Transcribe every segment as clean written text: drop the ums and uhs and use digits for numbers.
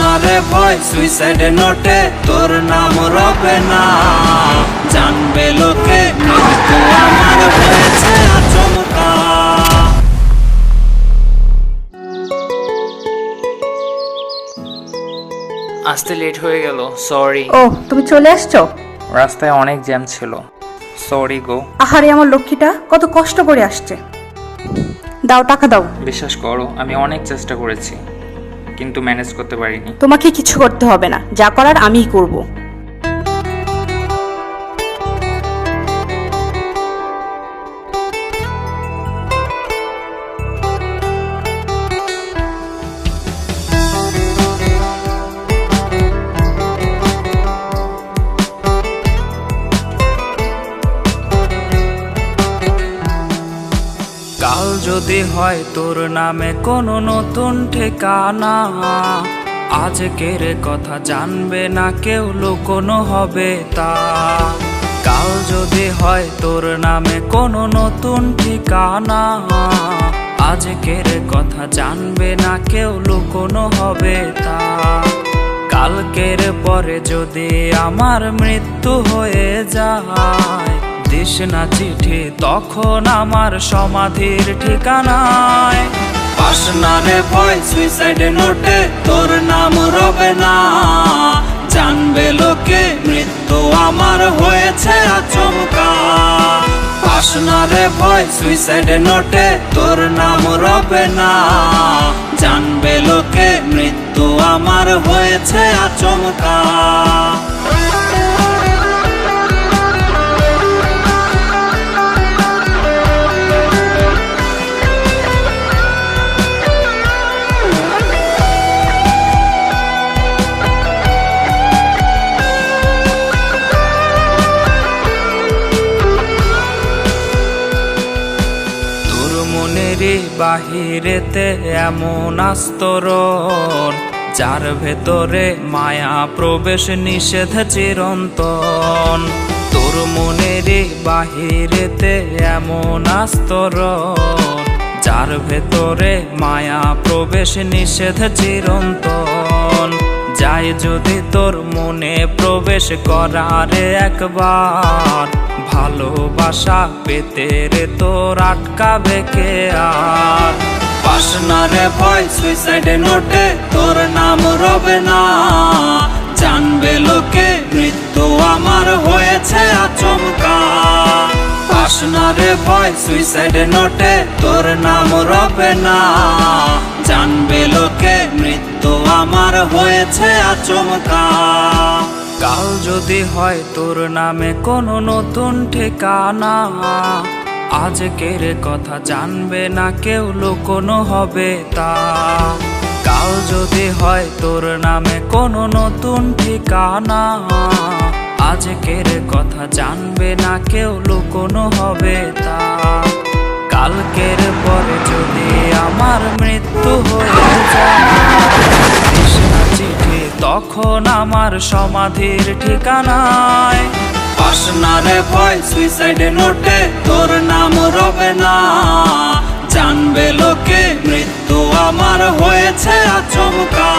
না রে ভয় সুইসাইড নোটে তোর নাম রবে না, জানবে লোকে মৃত্যু আমার হয়েছে আচমকা। আসতে লেট হয়ে গেল, সরি। ও তুমি চলে আসছো? রাস্তায় অনেক জ্যাম ছিল, সরি গো। আহারে আমার লক্ষ্মীটা কত কষ্ট করে আসছে। দাও টাকা দাও। বিশ্বাস করো আমি অনেক চেষ্টা করেছি কিন্তু ম্যানেজ করতে পারিনি। তোমাকে কিছু করতে হবে না, যা করার আমিই করব। কাল যদি হয় তোর নামে কোনো নতুন ঠিকানা, আজকের কথা জানবে না কেউ, লুকোনো হবে তা। কাল যদি হয় তোর নামে কোনো নতুন ঠিকানা, আজকের কথা জানবে না কেউ, লুকোনো হবে তা। কালকের পরে যদি আমার মৃত্যু হয়ে যায়, দিস না চিঠি তখন আমার সমাধির ঠিকানায়। পাস না রে ভয় সুইসাইড নোটে তোর নাম রবে না, জানবে লোকে মৃত্যু আমার হয়েছে আচমকা। পাস না রে ভয় সুইসাইড নোটে তোর নাম রবে না, জানবে লোকে মৃত্যু আমার হয়েছে আচমকা। বাহিরেতে এমন আস্তরণ, যার ভেতরে মায়া প্রবেশ নিষেধ চিরন্তন। তোর মনের বাহিরেতে এমন আস্তরণ, যার ভেতরে মায়া প্রবেশ নিষেধ চিরন্তন। যাই যদি তোর মনে প্রবেশ করারে একবার, ভালোবাসা পেতে রে তোর আটকাবে কে আর। পাস না রে ভয় সুইসাইড নোটে তোর নাম রবে না, জানবে লোকে মৃত্যু আমার হয়েছে আচমকা। পাস না রে ভয় সুইসাইড নোটে তোর নাম রবে না, জানবে লোকে মৃত্যু আমার হয়েছে আচমকা। কাল যদি হয় তোর নামে কোনো নতুন ঠিকানা, আজকের কথা জানবে না কেউ, লুকোনো হবে তা। কাল যদি হয় তোর নামে কোনো নতুন ঠিকানা, আজকের কথা জানবে না কেউ, লুকোনো হবে তা। কালকের পরে যদি আমার মৃত্যু হয়ে যায়, চিঠি তখন আমার সমাধির ঠিকানায়। পাস না রে ভয় সুইসাইড নোটে তোর নাম রবে না, জানবে লোকে মৃত্যু আমার হয়েছে আচমকা।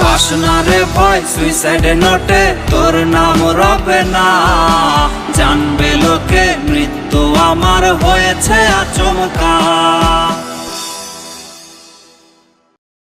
পাস না রে ভয় সুইসাইড নোটে তোর নাম রবে না, জানবে লোকে মৃত্যু আমার হয়েছে আচমকা।